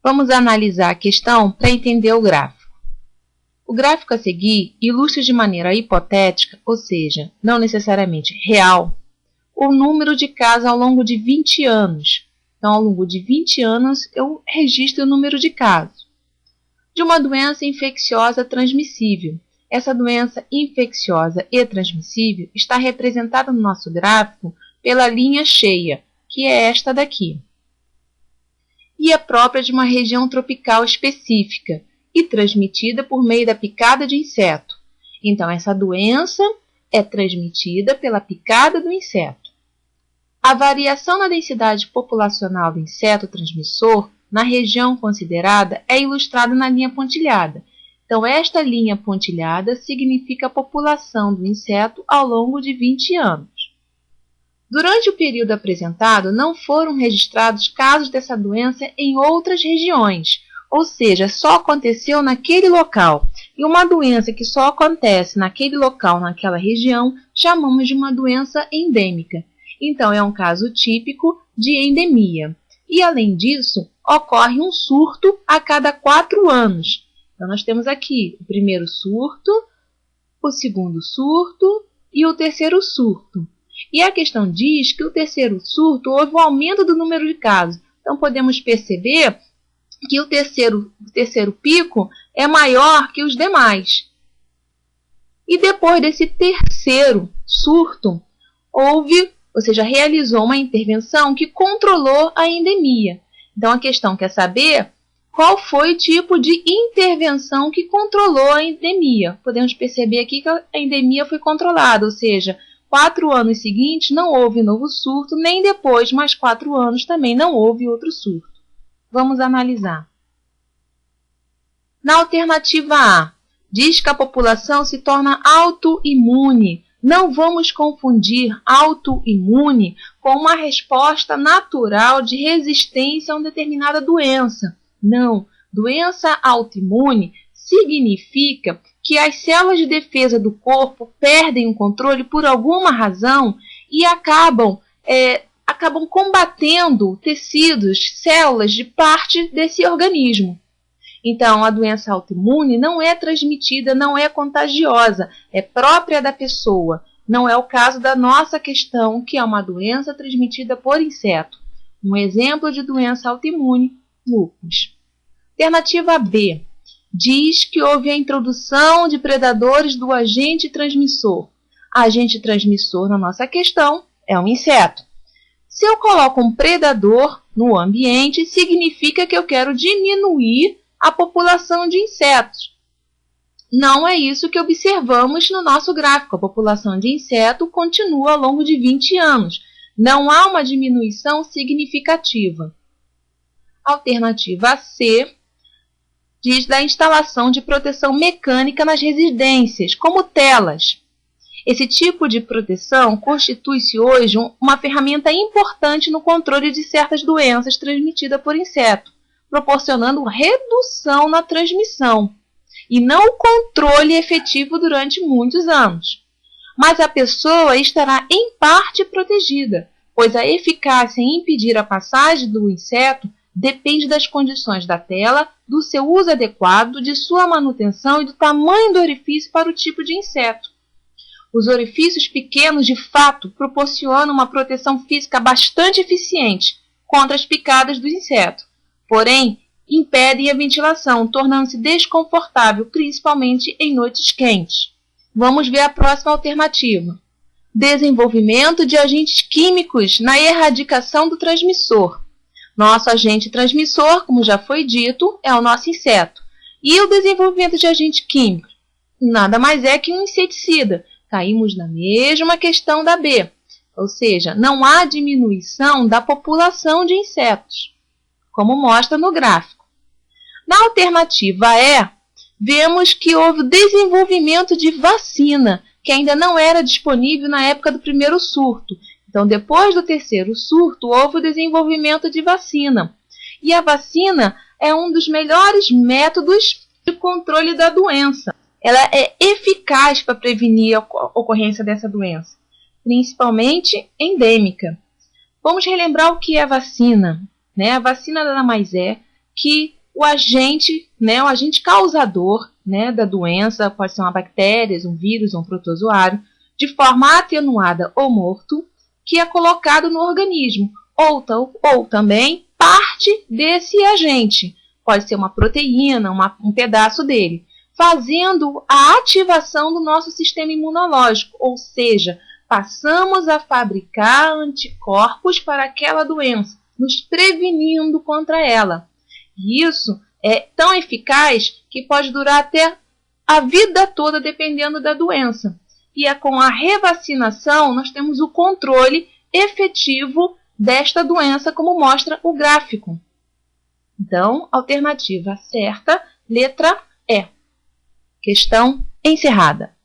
Vamos analisar a questão para entender o gráfico. O gráfico a seguir ilustra de maneira hipotética, ou seja, não necessariamente real, o número de casos ao longo de 20 anos. Então, ao longo de 20 anos, eu registro o número de casos de uma doença infecciosa transmissível. Essa doença infecciosa e transmissível está representada no nosso gráfico pela linha cheia, que é esta daqui. E é própria de uma região tropical específica e transmitida por meio da picada de inseto. Então, essa doença é transmitida pela picada do inseto. A variação na densidade populacional do inseto transmissor na região considerada é ilustrada na linha pontilhada. Então, esta linha pontilhada significa a população do inseto ao longo de 20 anos. Durante o período apresentado, não foram registrados casos dessa doença em outras regiões, ou seja, só aconteceu naquele local. E uma doença que só acontece naquele local, naquela região, chamamos de uma doença endêmica. Então, é um caso típico de endemia. E, além disso, ocorre um surto a cada 4 anos. Então, nós temos aqui o primeiro surto, o segundo surto e o terceiro surto. E a questão diz que o terceiro surto houve um aumento do número de casos. Então, podemos perceber que o terceiro pico é maior que os demais. E depois desse terceiro surto, realizou uma intervenção que controlou a endemia. Então, a questão quer saber qual foi o tipo de intervenção que controlou a endemia. Podemos perceber aqui que a endemia foi controlada, ou seja, 4 anos seguintes não houve novo surto, nem depois, mais 4 anos também não houve outro surto. Vamos analisar. Na alternativa A, diz que a população se torna autoimune. Não vamos confundir autoimune com uma resposta natural de resistência a uma determinada doença. Não, doença autoimune significa que as células de defesa do corpo perdem o controle por alguma razão e acabam combatendo tecidos, células de parte desse organismo. Então, a doença autoimune não é transmitida, não é contagiosa, é própria da pessoa. Não é o caso da nossa questão, que é uma doença transmitida por inseto. Um exemplo de doença autoimune, lúpus. Alternativa B. Diz que houve a introdução de predadores do agente transmissor. Agente transmissor, na nossa questão, é um inseto. Se eu coloco um predador no ambiente, significa que eu quero diminuir a população de insetos. Não é isso que observamos no nosso gráfico. A população de inseto continua ao longo de 20 anos. Não há uma diminuição significativa. Alternativa C diz da instalação de proteção mecânica nas residências, como telas. Esse tipo de proteção constitui-se hoje uma ferramenta importante no controle de certas doenças transmitidas por inseto, proporcionando redução na transmissão e não o controle efetivo durante muitos anos. Mas a pessoa estará em parte protegida, pois a eficácia em impedir a passagem do inseto depende das condições da tela, do seu uso adequado, de sua manutenção e do tamanho do orifício para o tipo de inseto. Os orifícios pequenos, de fato, proporcionam uma proteção física bastante eficiente contra as picadas do inseto. Porém, impedem a ventilação, tornando-se desconfortável, principalmente em noites quentes. Vamos ver a próxima alternativa. Desenvolvimento de agentes químicos na erradicação do transmissor. Nosso agente transmissor, como já foi dito, é o nosso inseto. E o desenvolvimento de agente químico? Nada mais é que um inseticida. Caímos na mesma questão da B. Ou seja, não há diminuição da população de insetos, como mostra no gráfico. Na alternativa E, vemos que houve o desenvolvimento de vacina, que ainda não era disponível na época do primeiro surto. Então, depois do terceiro surto, houve o desenvolvimento de vacina. E a vacina é um dos melhores métodos de controle da doença. Ela é eficaz para prevenir a ocorrência dessa doença, principalmente endêmica. Vamos relembrar o que é a vacina. A vacina nada mais é que o agente causador, né, da doença, pode ser uma bactéria, um vírus, um protozoário, de forma atenuada ou morto, que é colocado no organismo, ou também parte desse agente, pode ser uma proteína, um pedaço dele, fazendo a ativação do nosso sistema imunológico, ou seja, passamos a fabricar anticorpos para aquela doença, nos prevenindo contra ela. E isso é tão eficaz que pode durar até a vida toda, dependendo da doença. E com a revacinação, nós temos o controle efetivo desta doença, como mostra o gráfico. Então, alternativa certa, letra E. Questão encerrada.